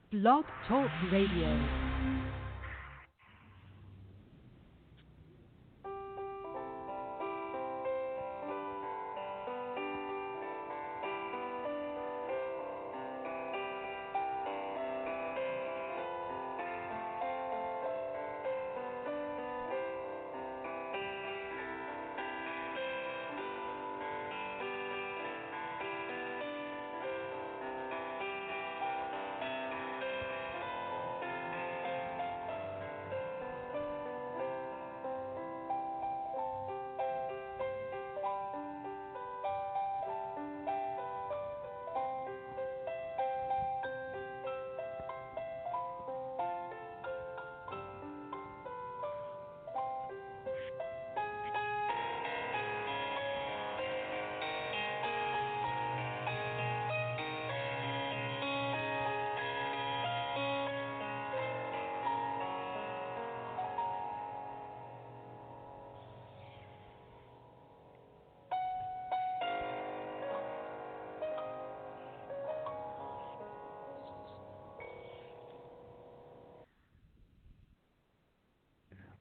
Blog Talk Radio.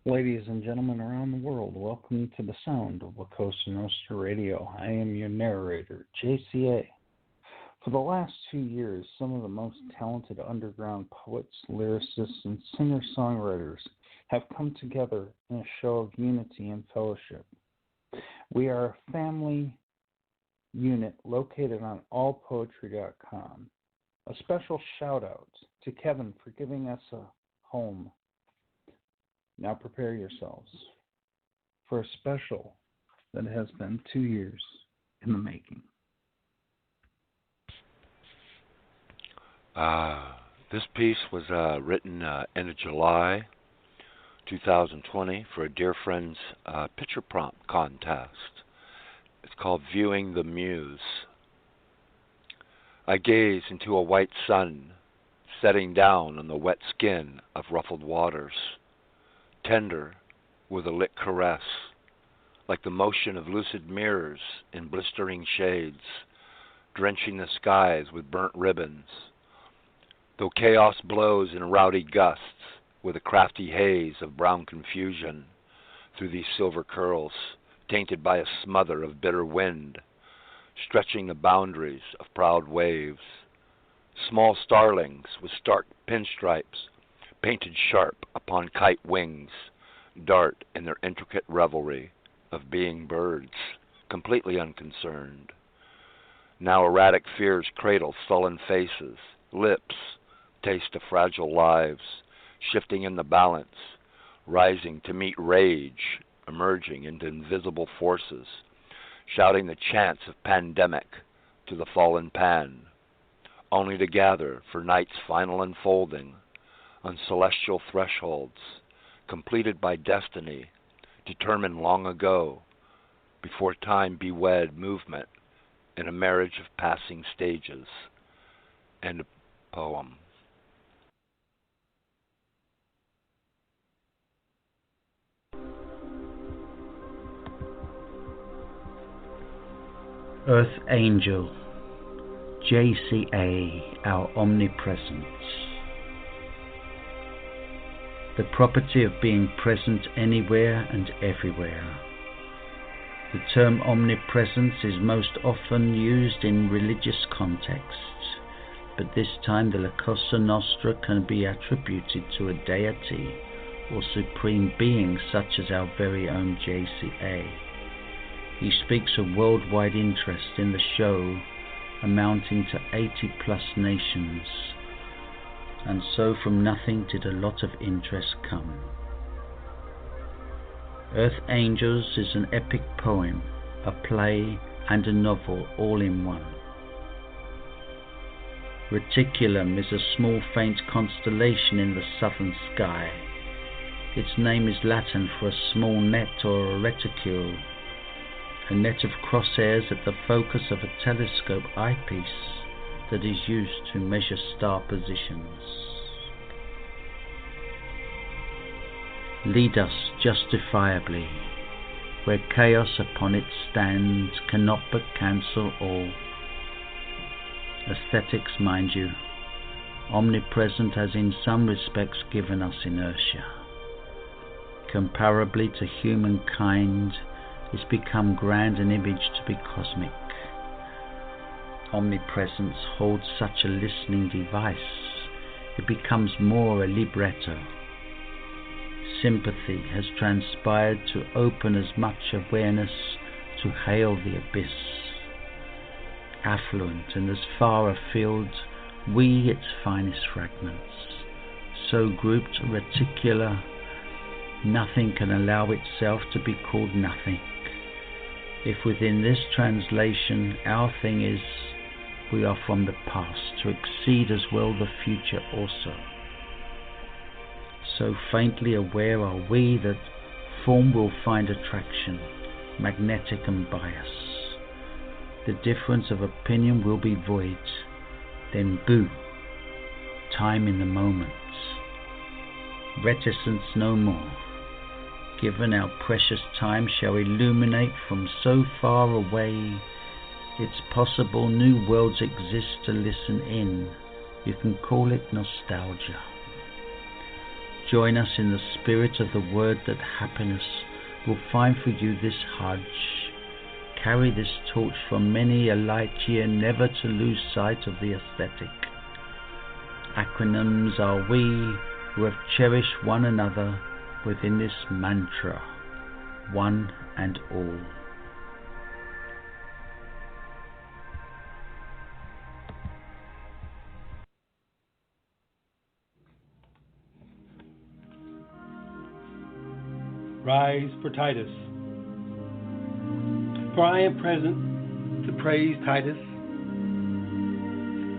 Ladies and gentlemen around the world, welcome to the sound of Cosa Nostra Radio. I am your narrator, JCA. For the last 2 years, some of the most talented underground poets, lyricists, and singer-songwriters have come together in a show of unity and fellowship. We are a family unit located on allpoetry.com. A special shout-out to Kevin for giving us a home. Now prepare yourselves for a special that has been 2 years in the making. This piece was written end of July 2020 for a dear friend's picture prompt contest. It's called Viewing the Muse. I gaze into a white sun setting down on the wet skin of ruffled waters. Tender with a lit caress, like the motion of lucid mirrors in blistering shades, drenching the skies with burnt ribbons. Though chaos blows in rowdy gusts with a crafty haze of brown confusion through these silver curls, tainted by a smother of bitter wind, stretching the boundaries of proud waves. Small starlings with stark pinstripes painted sharp upon kite wings, dart in their intricate revelry of being birds, completely unconcerned. Now erratic fears cradle sullen faces, lips taste of fragile lives, shifting in the balance, rising to meet rage, emerging into invisible forces, shouting the chants of pandemic to the fallen pan, only to gather for night's final unfolding on celestial thresholds, completed by destiny, determined long ago, before time bewed movement in a marriage of passing stages. End of poem. Earth Angel, JCA, our omnipresence. The property of being present anywhere and everywhere. The term omnipresence is most often used in religious contexts, but this time the Cosa Nostra can be attributed to a deity or supreme being such as our very own JCA. He speaks of worldwide interest in the show amounting to 80+ nations. And so from nothing did a lot of interest come. Earth Angels is an epic poem, a play and a novel all in one. Reticulum is a small faint constellation in the southern sky. Its name is Latin for a small net or a reticule, a net of crosshairs at the focus of a telescope eyepiece that is used to measure star positions. Lead us justifiably, where chaos upon it stands cannot but cancel all. Aesthetics, mind you, omnipresent has in some respects given us inertia. Comparably to humankind, it's become grand and imaged to be cosmic. Omnipresence holds such a listening device, it becomes more a libretto. Sympathy has transpired to open as much awareness to hail the abyss. Affluent and as far afield, we its finest fragments, so grouped reticular, nothing can allow itself to be called nothing. If within this translation our thing is, we are from the past to exceed as well the future also. So faintly aware are we that form will find attraction, magnetic and bias. The difference of opinion will be void, then boo, time in the moment. Reticence no more. Given our precious time shall illuminate from so far away, it's possible new worlds exist to listen in. You can call it nostalgia. Join us in the spirit of the word that happiness will find for you this Hajj. Carry this torch for many a light year, never to lose sight of the aesthetic. Acronyms are we who have cherished one another within this mantra, one and all. Rise for Titus. For I am present to praise Titus,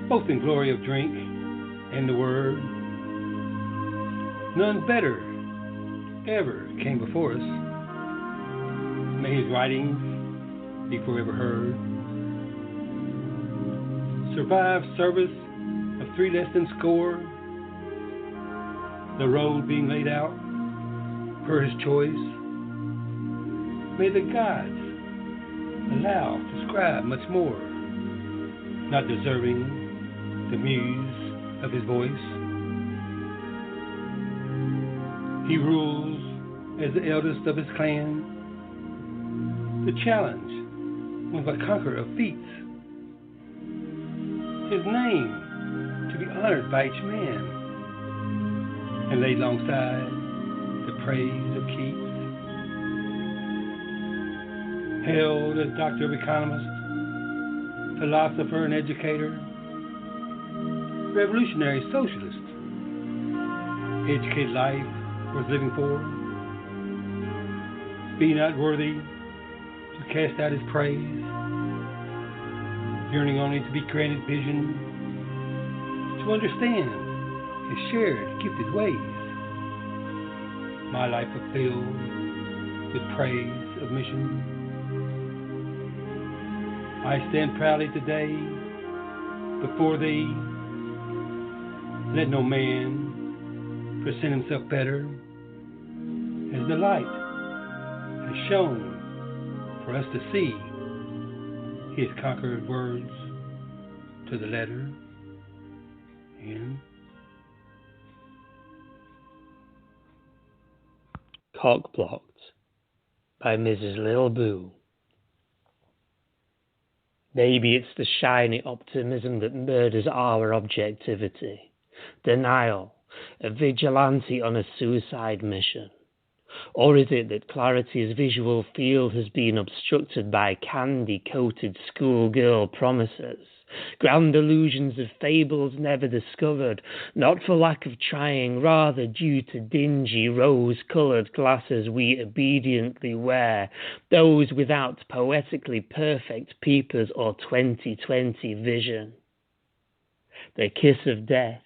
both in glory of drink and the word. None better ever came before us. May his writings be forever heard. Survive service of 3 less than score, the road being laid out per his choice. May the gods allow to scribe much more, not deserving the muse of his voice. He rules as the eldest of his clan. The challenge was but conqueror of feats. His name to be honored by each man, and laid alongside the praise of Keats. Hailed as doctor of economist, philosopher and educator, revolutionary socialist, educated life worth living for. Be not worthy to cast out his praise, yearning only to be granted vision, to understand his shared gifted ways. My life fulfilled with praise of mission. I stand proudly today before thee. Let no man present himself better, as the light has shone for us to see his conquered words to the letter. And Cockblocked by Mrs. Lil Boo. Maybe it's the shiny optimism that murders our objectivity. Denial, a vigilante on a suicide mission. Or is it that clarity's visual field has been obstructed by candy-coated schoolgirl promises? Grand illusions of fables never discovered, not for lack of trying, rather due to dingy rose-coloured glasses we obediently wear, those without poetically perfect peepers or 20/20 vision. The kiss of death.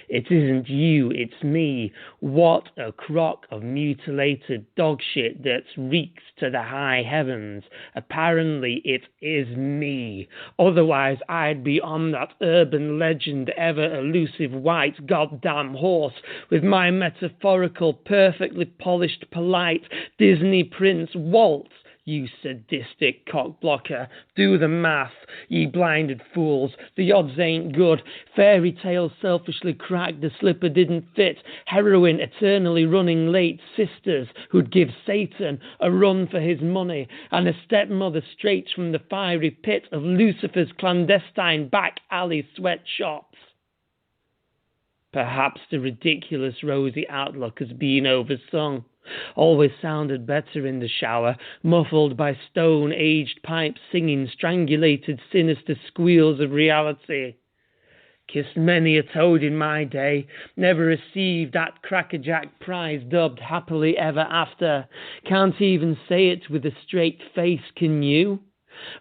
It isn't you, it's me. What a crock of mutilated dog shit that reeks to the high heavens. Apparently it is me. Otherwise I'd be on that urban legend ever elusive white goddamn horse with my metaphorical, perfectly polished, polite Disney prince waltz you sadistic cockblocker. Do the math, ye blinded fools. The odds ain't good. Fairy tales selfishly cracked, the slipper didn't fit. Heroin eternally running late. Sisters who'd give Satan a run for his money. And a stepmother straight from the fiery pit of Lucifer's clandestine back alley sweatshops. Perhaps the ridiculous rosy outlook has been oversung. Always sounded better in the shower, muffled by stone-aged pipes singing strangulated, sinister squeals of reality. Kissed many a toad in my day, never received that crackerjack prize dubbed happily ever after. Can't even say it with a straight face, can you?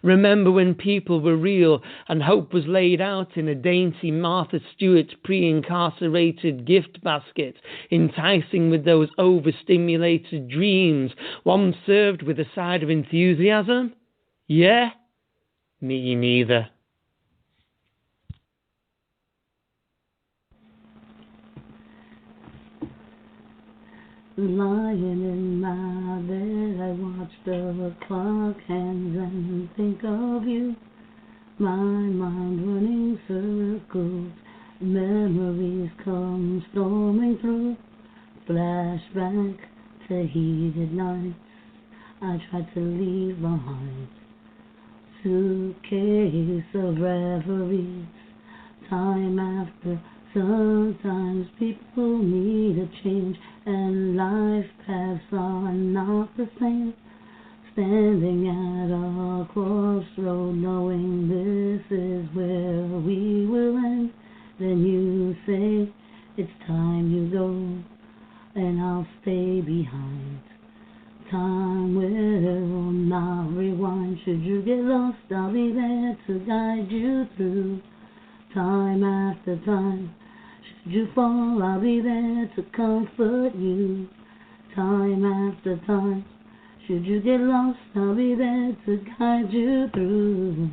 Remember when people were real and hope was laid out in a dainty Martha Stewart pre-incarcerated gift basket, enticing with those overstimulated dreams, one served with a side of enthusiasm? Yeah? Me neither. Lying in my bed, I watch the clock hands and think of you. My mind running circles, memories come storming through. Flashback to heated nights I tried to leave behind. Suitcase of reveries, time after. Sometimes people need a change, and life paths are not the same. Standing at a crossroad, knowing this is where we will end. Then you say, it's time you go, and I'll stay behind. Time will not rewind. Should you get lost, I'll be there to guide you through. Time after time. Should you fall, I'll be there to comfort you. Time after time. Should you get lost, I'll be there to guide you through.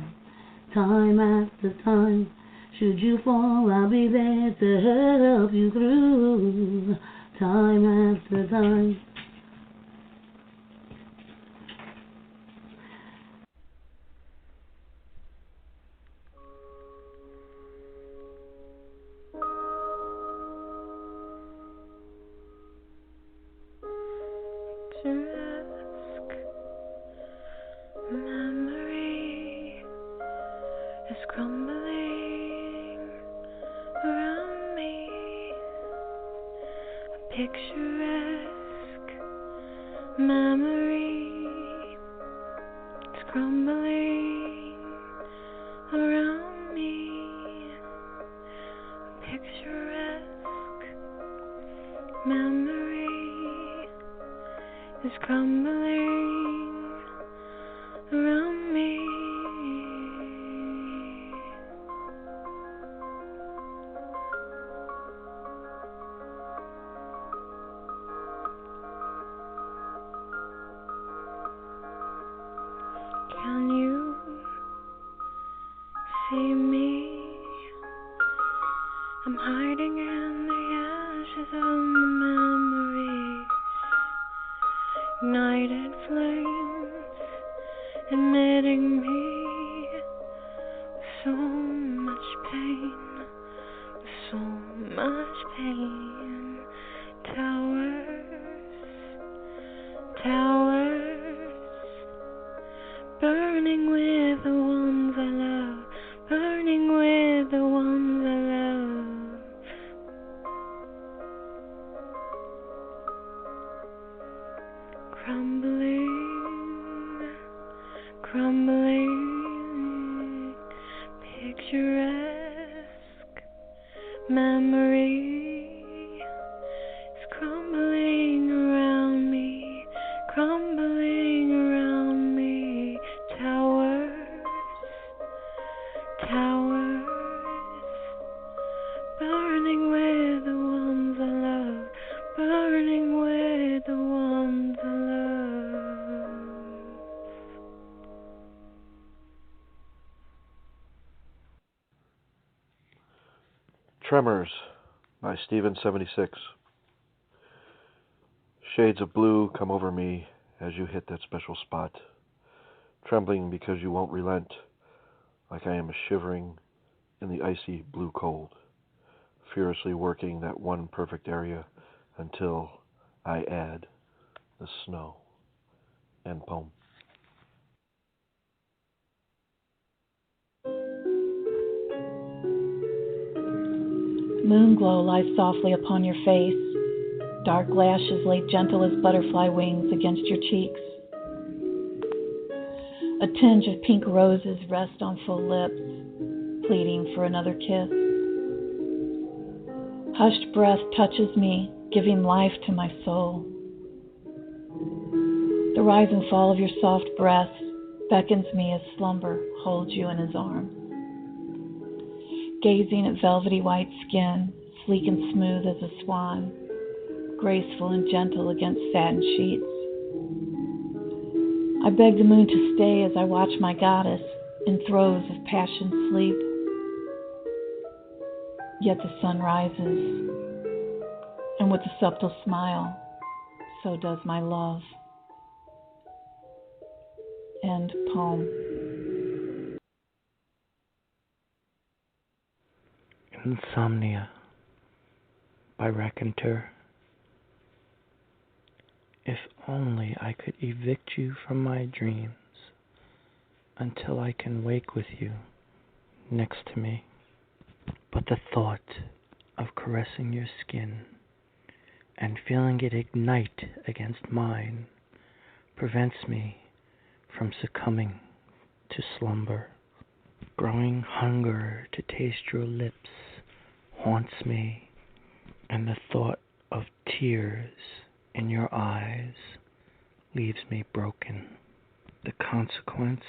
Time after time. Should you fall, I'll be there to help you through. Time after time. Memory is crumbling around me. A picturesque memory is crumbling around me. A picturesque memory is crumbling around me. Can you see me? I'm hiding in the ashes of the memories, ignited flames, emitting me with so much pain, with so much pain. Towers, towers, burning with the ones I love, burning with the ones I love. Crumbling, crumbling, picturesque memory is crumbling around me, crumbling around me. Towers, towers, burning with the ones I love, burning with the ones I love. Tremors by Steven76. Shades of blue come over me as you hit that special spot. trembling because you won't relent, like I am shivering in the icy blue cold, furiously working that one perfect area until I add the snow. End poem. Moonglow lies softly upon your face. Dark lashes lay gentle as butterfly wings against your cheeks. A tinge of pink roses rest on full lips, pleading for another kiss. Hushed breath touches me, giving life to my soul. The rise and fall of your soft breath beckons me as slumber holds you in his arms. Gazing at velvety white skin, sleek and smooth as a swan, graceful and gentle against satin sheets. I beg the moon to stay as I watch my goddess in throes of passion sleep. Yet the sun rises, and with a subtle smile, so does my love. End poem. Insomnia by Raconteur. If only I could evict you from my dreams until I can wake with you next to me. But the thought of caressing your skin and feeling it ignite against mine prevents me from succumbing to slumber. Growing hunger to taste your lips haunts me, and the thought of tears in your eyes leaves me broken. The consequence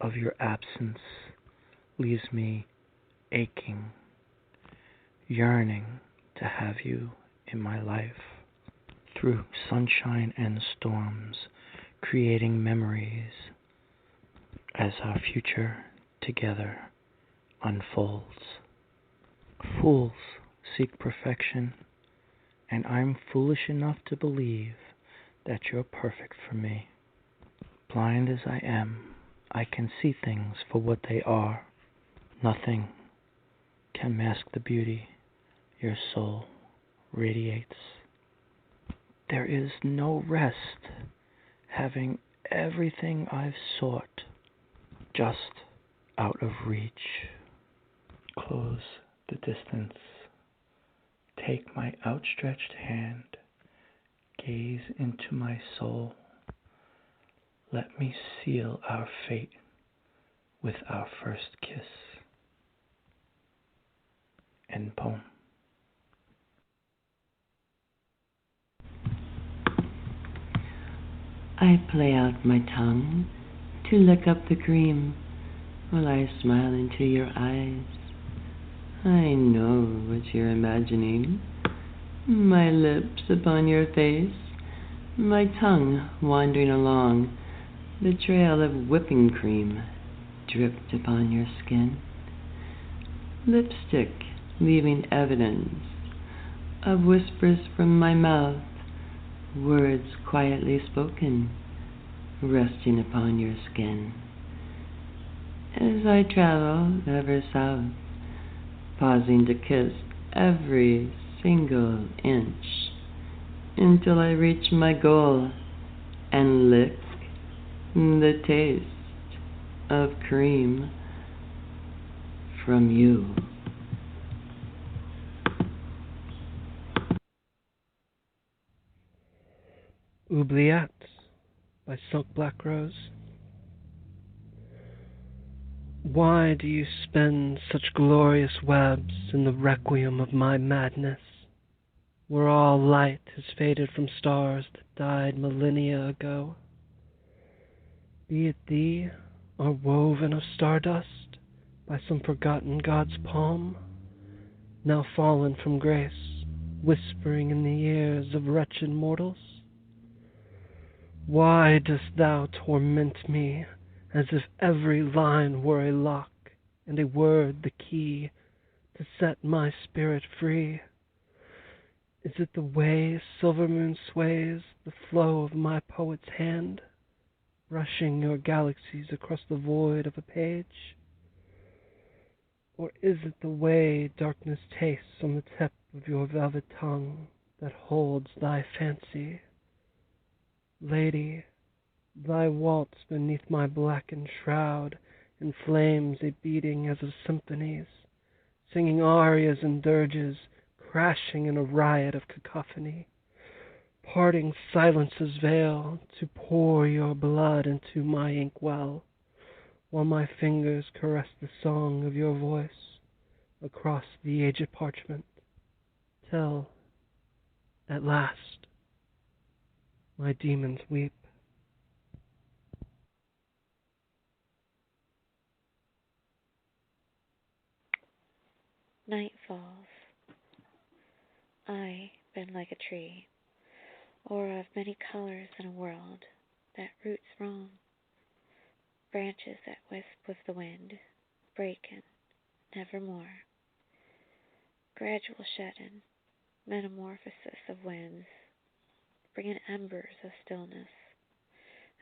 of your absence leaves me aching, yearning to have you in my life. Through sunshine and storms, creating memories as our future together unfolds. Fools seek perfection, and I'm foolish enough to believe that you're perfect for me. Blind as I am, I can see things for what they are. Nothing can mask the beauty your soul radiates. There is no rest, having everything I've sought just out of reach. Close the distance. Take my outstretched hand. Gaze into my soul. Let me seal our fate with our first kiss. End poem. I play out my tongue to lick up the cream while I smile into your eyes. I know what you're imagining. My lips upon your face, my tongue wandering along the trail of whipping cream dripped upon your skin. Lipstick leaving evidence of whispers from my mouth, words quietly spoken, resting upon your skin. As I travel ever south, pausing to kiss every single inch until I reach my goal and lick the taste of cream from you. Oubliettes by Silk Black Rose. Why do you spin such glorious webs in the requiem of my madness, where all light has faded from stars that died millennia ago? Be it thee, or woven of stardust by some forgotten god's palm, now fallen from grace, whispering in the ears of wretched mortals? Why dost thou torment me as if every line were a lock and a word the key to set my spirit free? Is it the way silver moon sways the flow of my poet's hand? brushing your galaxies across the void of a page? Or is it the way darkness tastes on the tip of your velvet tongue that holds thy fancy? Lady, thy waltz beneath my blackened shroud inflames a beating as of symphonies, singing arias and dirges, crashing in a riot of cacophony. Parting silence's veil to pour your blood into my inkwell, while my fingers caress the song of your voice across the aged parchment, till, at last, my demons weep. Night falls. I bend like a tree, or of many colors in a world that roots wrong. Branches that wisp with the wind, breaking, nevermore. Gradual shedding, metamorphosis of winds, bringing embers of stillness,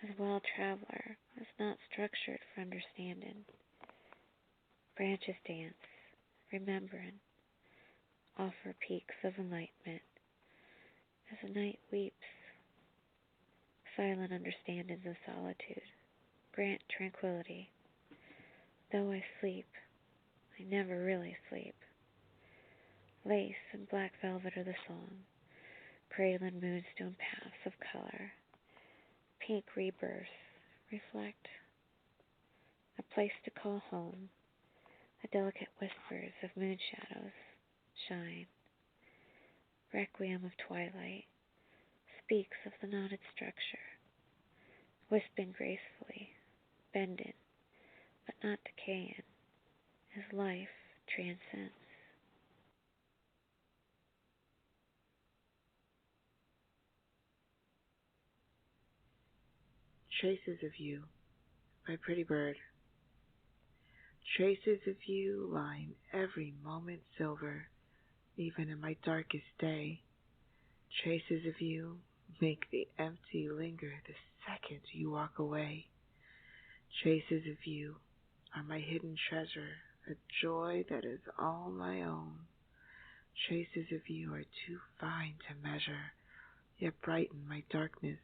as well traveler is not structured for understanding. Branches dance, remembering, offer peaks of enlightenment, as the night weeps, silent understandings of solitude, grant tranquility. Though I sleep, I never really sleep. Lace and black velvet are the song, cradling moonstone paths of color. Pink rebirths reflect a place to call home. The delicate whispers of moon shadows shine. Requiem of twilight speaks of the knotted structure, wisping gracefully, bending, but not decaying, as life transcends. Traces of You by Pretty Bird. Traces of you line every moment silver, even in my darkest day. Traces of you make the empty linger the second you walk away. Traces of you are my hidden treasure, a joy that is all my own. Traces of you are too fine to measure, yet brighten my darkness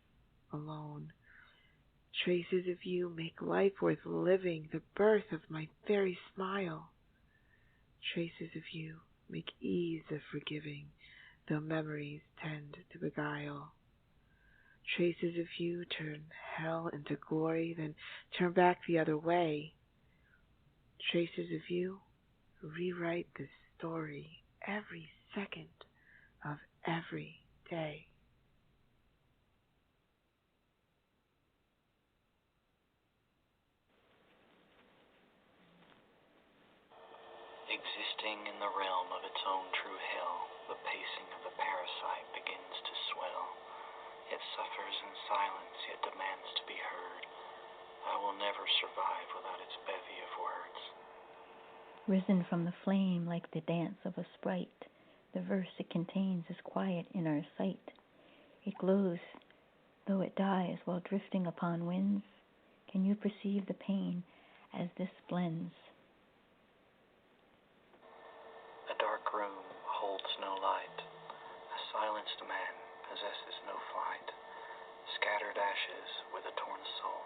alone. Traces of you make life worth living, the birth of my very smile. Traces of you make ease of forgiving, though memories tend to beguile. Traces of you turn hell into glory, then turn back the other way. Traces of you rewrite the story every second of every day. Existing in the realm of its own true hell, the pacing of the parasite begins to swell. It suffers in silence, yet demands to be heard. I will never survive without its bevy of words. Risen from the flame like the dance of a sprite, the verse it contains is quiet in our sight. It glows, though it dies while drifting upon winds. Can you perceive the pain as this blends? A dark room holds no light. A silenced man possesses no flight. Scattered ashes with a torn soul.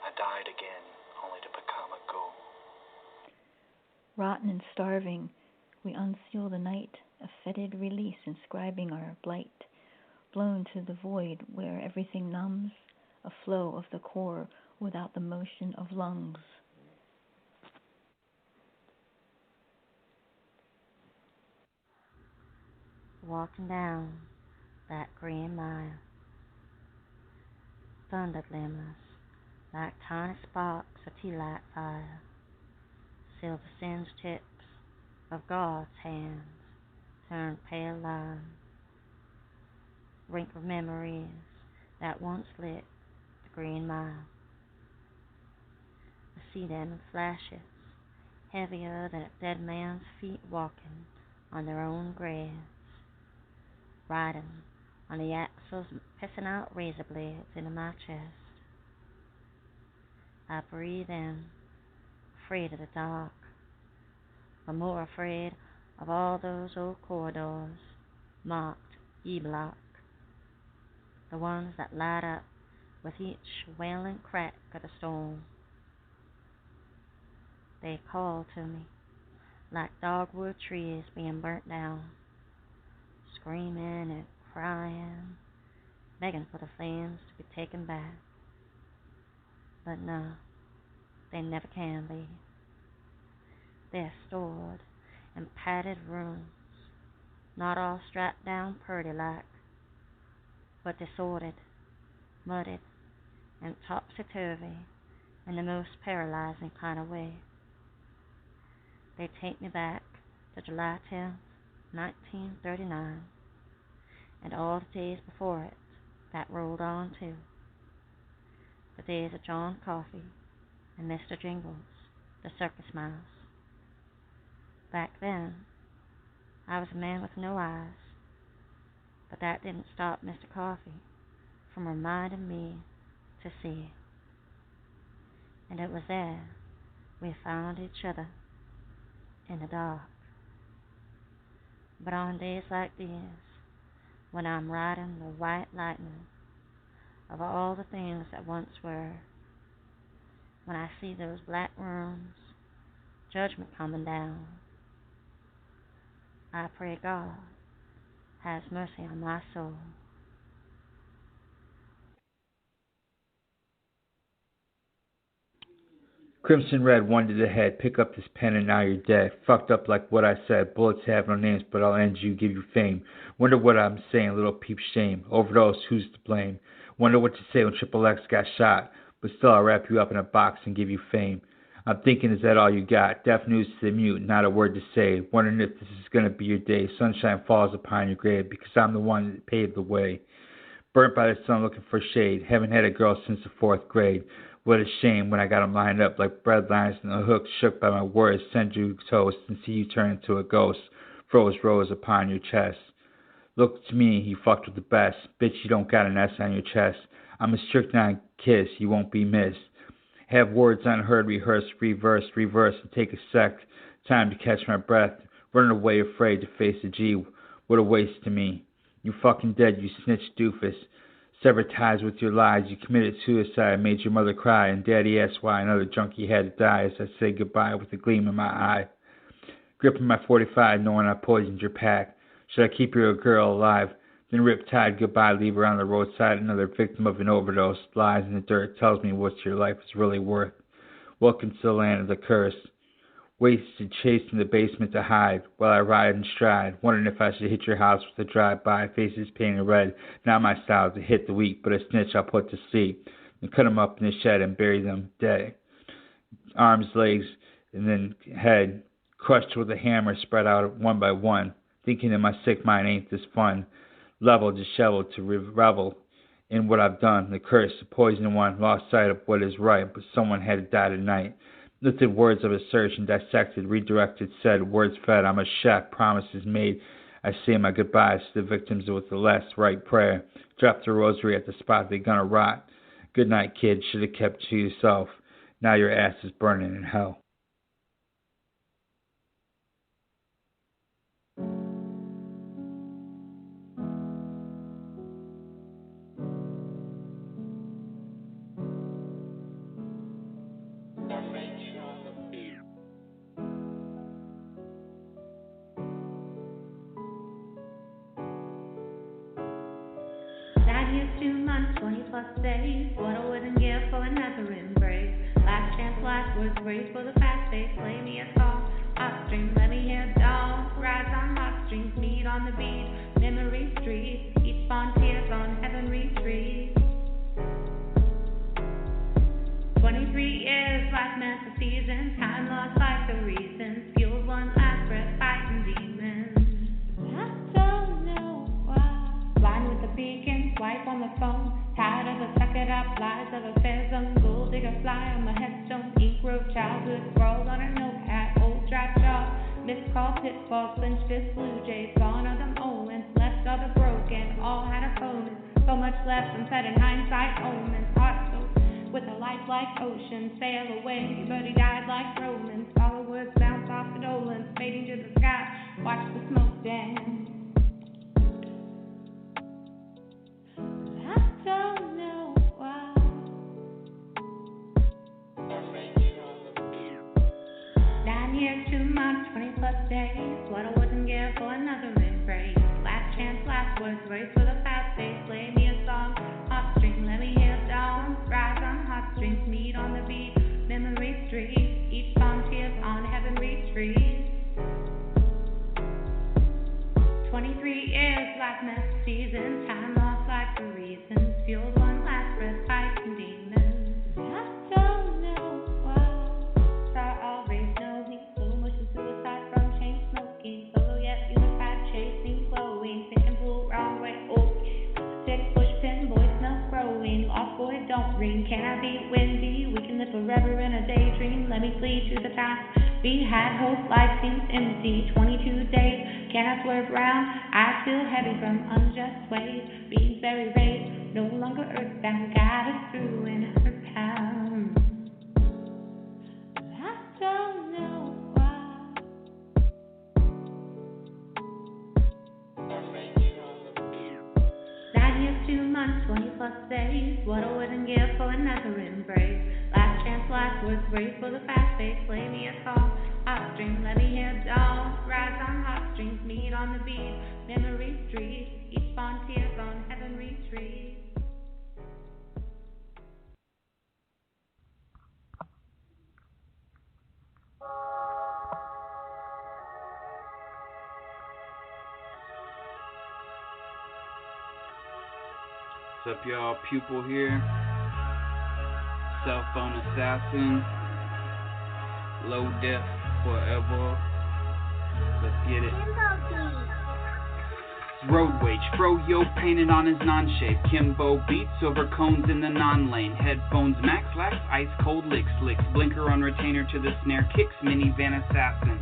I died again, only to become a ghoul. Rotten and starving, we unseal the night, a fetid release inscribing our blight. Blown to the void where everything numbs, a flow of the core without the motion of lungs. Walking down that green mile, thunder glimmers like tiny sparks of tea light fire, silver singed tips of God's hands turn pale lines, wrinkled memories that once lit the green mile. I see them in flashes, heavier than a dead man's feet walking on their own graves, riding on the axles, pissing out razor blades into my chest. I breathe in, afraid of the dark, but more afraid of all those old corridors marked E-Block, the ones that light up with each wailing crack of the storm. They call to me like dogwood trees being burnt down, screaming and crying, begging for the flames to be taken back. But no, they never can be. They're stored in padded rooms, not all strapped down purdy-like, but disordered, mudded, and topsy-turvy in the most paralyzing kind of way. They take me back to July 10th, 1939, and all the days before it that rolled on too. The days of John Coffey and Mr. Jingles, the circus mouse. Back then, I was a man with no eyes, but that didn't stop Mr. Coffey from reminding me to see. And it was there we found each other in the dark. But on days like these, when I'm riding the white lightning of all the things that once were, when I see those black rooms, judgment coming down, I pray God has mercy on my soul. Crimson Red wondered ahead, pick up this pen and now you're dead. Fucked up like what I said, bullets have no names, but I'll end you, give you fame. Wonder what I'm saying, little peep shame. Overdose, who's to blame? Wonder what to say when Triple X got shot, but still I'll wrap you up in a box and give you fame. I'm thinking, is that all you got? Deaf news to the mute, not a word to say. Wondering if this is gonna be your day. Sunshine falls upon your grave, because I'm the one that paved the way. Burnt by the sun looking for shade. Haven't had a girl since the 4th grade. What a shame when I got 'em lined up like bread lines and the hook shook by my words. Send you toast and see you turn into a ghost. Froze rose upon your chest. Look to me, you fucked with the best. Bitch, you don't got an S on your chest. I'm a strychnine kiss, you won't be missed. Have words unheard, rehearse, reverse, and take a sec. Time to catch my breath. Running away afraid to face a G. What a waste to me. You fucking dead, you snitch doofus. Severed ties with your lies. You committed suicide, made your mother cry, and Daddy asked why another junkie had to die as I say goodbye with a gleam in my eye. Gripping my 45, knowing I poisoned your pack. Should I keep your girl alive? Then rip tide goodbye, leave her on the roadside, another victim of an overdose. Lies in the dirt, tells me what your life is really worth. Welcome to the land of the curse. Wasted, chased in the basement to hide, while I ride and stride, wondering if I should hit your house with a drive-by, faces painted red. Not my style to hit the weak, but a snitch I'll put to sleep. Then cut 'em up in the shed and bury them dead. Arms, legs, and then head, crushed with a hammer, spread out one by one. Thinking in my sick mind, ain't this fun? Level, disheveled to revel in what I've done. The curse, the poisoned one, lost sight of what is right, but someone had to die tonight. Lifted words of assertion, dissected, redirected, said, words fed. I'm a chef, promises made. I say my goodbyes to the victims with the last right prayer. Drop the rosary at the spot they're gonna rot. Good night, kid, should have kept to yourself. Now your ass is burning in hell. Days, what I wouldn't give for another embrace. Last chance, last words, grace for the fast pace. Play me a song, upstream, let me hear dawn. Rise on hot strings, meet on the beat. Memory street, each spawn tears on heaven retreat. 23 years, life meant the season. Time lost like the reason. Fueled one last breath, fighting demons. I don't know why. Blind with the beacon, wife on the phone. Tired of the suck it up lies of a fair zone. Gold digger fly on my headstone. Ink wrote childhood scrawled on a notepad. Old dry jaw, missed call, pitfall, clenched fist, blue jays. Gone are the omens, left are the broken. All had opponents, so much left from setting hindsight omens. Heart so with a life like ocean, sail away, but he died like Romans. Follow words bounce off the dolans, fading to the sky, watch the smoke dance. I don't know why. 9 years, 2 months, 20 plus days, what I wouldn't give for another embrace. Last chance, last words, race for the fast pace, play me a song, hot string, let me hear dawn, rise on hot strings, meet on the beat, memory street, each song tears on heaven retreat. 23 years, like mess seasons, time lost like the reasons, fueled one last breath, fights and demons. I don't know why. Saw always know me, slow motion suicide from chain smoking, solo yet unified, chasing, flowing, fit and pull, wrong way, stick, push, pin, boy, smell growing, lost boy, don't ring, can I be windy? We can live forever in a daydream, let me flee to the top. We had hope, life seems empty, 22 days, can I swerve round? I feel heavy from unjust weight, being very raised, no longer earthbound, got us through in her pound. I don't know why. 9 years, 2 months, 20 plus days, what I wouldn't give for another embrace. Last chance, last words, race for the fast pace, play me a song, hot string, let me hear dawn, rise on hot strings, meet on the beat, memory street, each spawn tears on heaven retreat. What's up, y'all? Pupil here. Cell phone assassin. Low def forever. Let's get it. Road wage, fro-yo painted on his non-shape. Kimbo beats over cones in the non-lane. Headphones max, lax, ice cold licks, blinker on retainer to the snare, kicks, minivan assassin.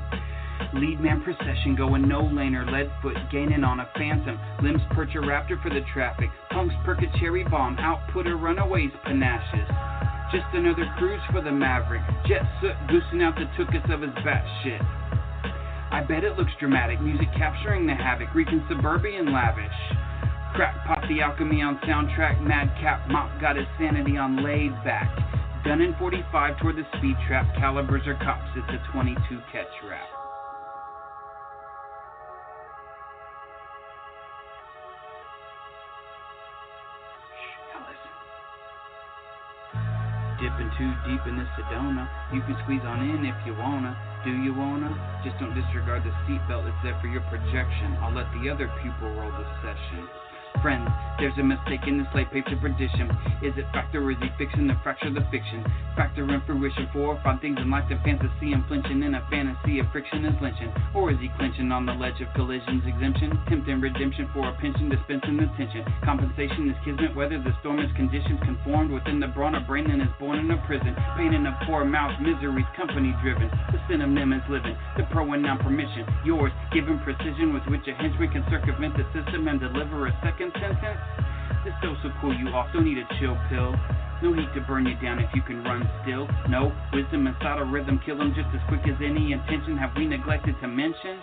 Lead man procession going no laner, lead foot gaining on a phantom. Limbs perch a raptor for the traffic. Punks perk a cherry bomb, output a runaways panaches. Just another cruise for the maverick. Jet soot goosing out the tookus of his bat shit. I bet it looks dramatic, music capturing the havoc, reeking suburban lavish. Crackpot the alchemy on soundtrack, madcap mop got his sanity on laid back. Gun in 45 toward the speed trap, calibers are cops, it's a 22 catch rap. Dipping too deep in the Sedona, you can squeeze on in if you wanna. Do you wanna? Just don't disregard the seatbelt, it's there for your projection. I'll let the other pupil roll the session. Friends, there's a mistake in the slate paved to perdition. Is it fact or is he fixing to fracture the fiction? Factor in fruition for find things in life that fantasy and flinching in a fantasy of friction is lynching. Or is he clinching on the ledge of collisions exemption? Tempting redemption for a pension, dispensing the tension. Compensation is kismet, whether the storm is conditions conformed within the brawn of brain and is born in a prison. Pain in a poor mouth, misery's company driven. The synonym is living, the pro and non-permission. Yours, given precision with which a henchman can circumvent the system and deliver a second sentence. This dose will cool you off, don't need a chill pill. No heat to burn you down if you can run still. No, wisdom inside a rhythm, kill them just as quick as any intention have we neglected to mention.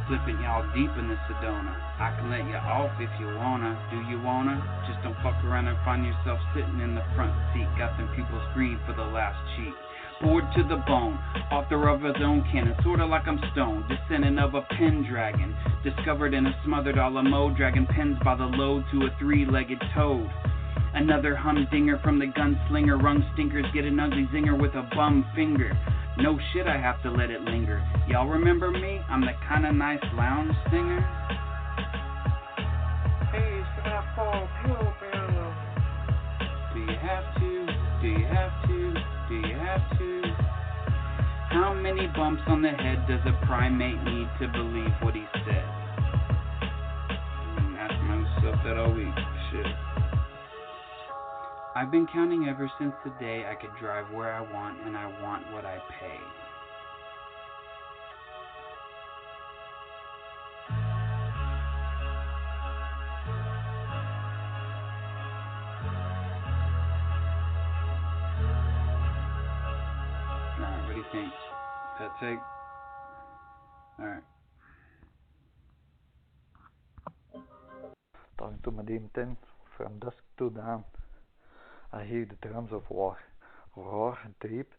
Flipping y'all deep in the Sedona. I can let you off if you wanna. Do you wanna? Just don't fuck around and find yourself sitting in the front seat. Got them people scream for the last cheat. Bored to the bone, author of his own canon, sorta like I'm stoned, descendant of a pen dragon, discovered in a smothered Alamo, dragging pens by the load to a three-legged toad. Another humdinger from the gunslinger, rung stinkers get an ugly zinger with a bum finger. No shit, I have to let it linger. Y'all remember me? I'm the kinda nice lounge singer. Hey, it's that fall pill barrel. Do you have to? Do you have to? Do you have to? How many bumps on the head does a primate need to believe what he said? Ask myself that all week. Shit. I've been counting ever since the day I could drive where I want and I want what I pay. you think? That take? Alright. Talking to my dim tin, from dusk to dawn, I hear the drums of war, roar deep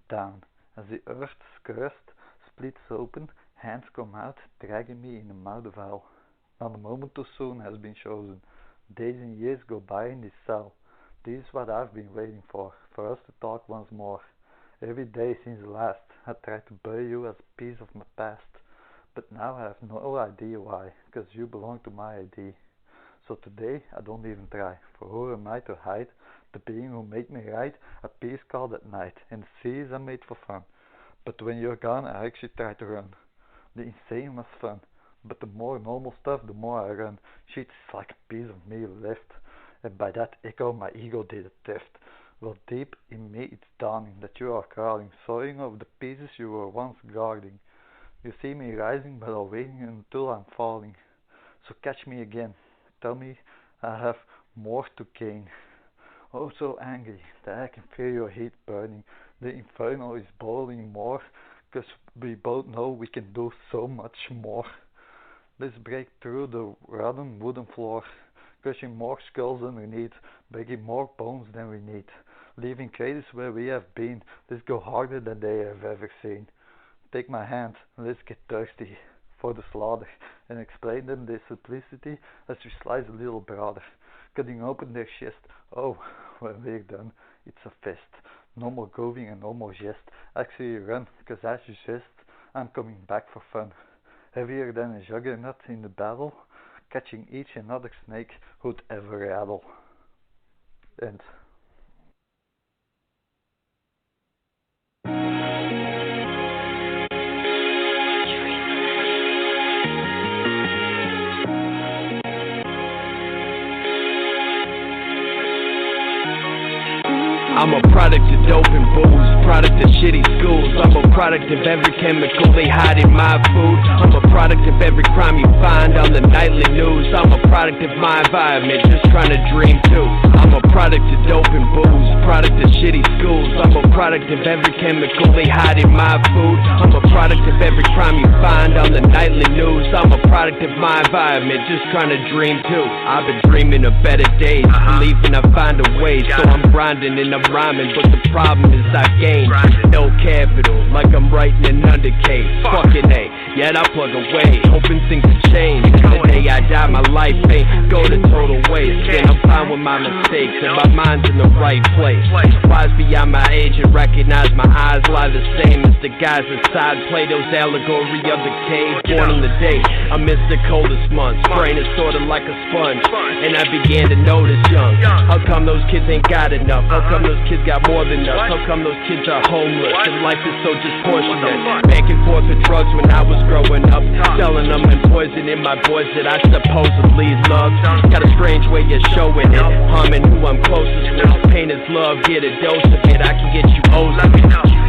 down, as the earth's crust splits open, hands come out, dragging me in the mouth of hell. Not a moment too soon has been chosen, days and years go by in this cell. This is what I've been waiting for us to talk once more. Every day since the last, I tried to bury you as a piece of my past, but now I have no idea why, cause you belong to my ID. So today I don't even try, for who am I to hide the being who made me write a piece called At Night, and the seas I made for fun. But when you're gone I actually try to run. The insane was fun, but the more normal stuff the more I run. Shit is like a piece of me left, and by that echo my ego did a theft. Well, deep in me it's dawning that you are crawling, sawing off the pieces you were once guarding. You see me rising, but I'm waiting until I'm falling. So catch me again, tell me I have more to gain. Oh, so angry that I can feel your heat burning. The inferno is boiling more, cause we both know we can do so much more. Let's break through the rotten wooden floor, crushing more skulls underneath, breaking more bones than we need, leaving craters where we have been. Let's go harder than they have ever seen. Take my hand and let's get thirsty for the slaughter, and explain them their simplicity as we slice a little broader, cutting open their chest. Oh, when we're done, it's a fest. No more going and no more jest. Actually run, cause as you suggest, I'm coming back for fun. Heavier than a juggernaut in the battle, catching each and other snake who'd ever rattle. End. I'm a product of dope and booze, product of shitty schools. I'm a product of every chemical they hide in my food. I'm a product of every crime you find on the nightly news. I'm a product of my environment, just trying to dream too. I'm a product of dope and booze, product of shitty schools. I'm a product of every chemical they hide in my food. I'm a product of every crime you find on the nightly news. I'm a product of my environment, just trying to dream too. I've been dreaming of better days, believing I find a way. So I'm grinding and I'm rhyming, but the problem is I gain no capital, like I'm writing an undercase. Fucking A, yet I plug away, hoping things will change. The day I die, my life ain't go to total waste. And I'm fine with my mistakes, and my mind's in the right place. Wise beyond my age and recognize my eyes lie the same as the guys inside Plato's allegory of the cave. Born in the day, I miss the coldest months. Brain is sorta like a sponge, and I began to notice young. How come those kids ain't got enough? How come those kids got more than us? How come those kids are homeless and life is so disproportionate? Back and forth with drugs when I was growing up, selling them and poisoning my boys that I supposedly loved. Got a strange way of showing it, harming who I'm closest with. Pain is love, get a dose of it. I can get you O's of it.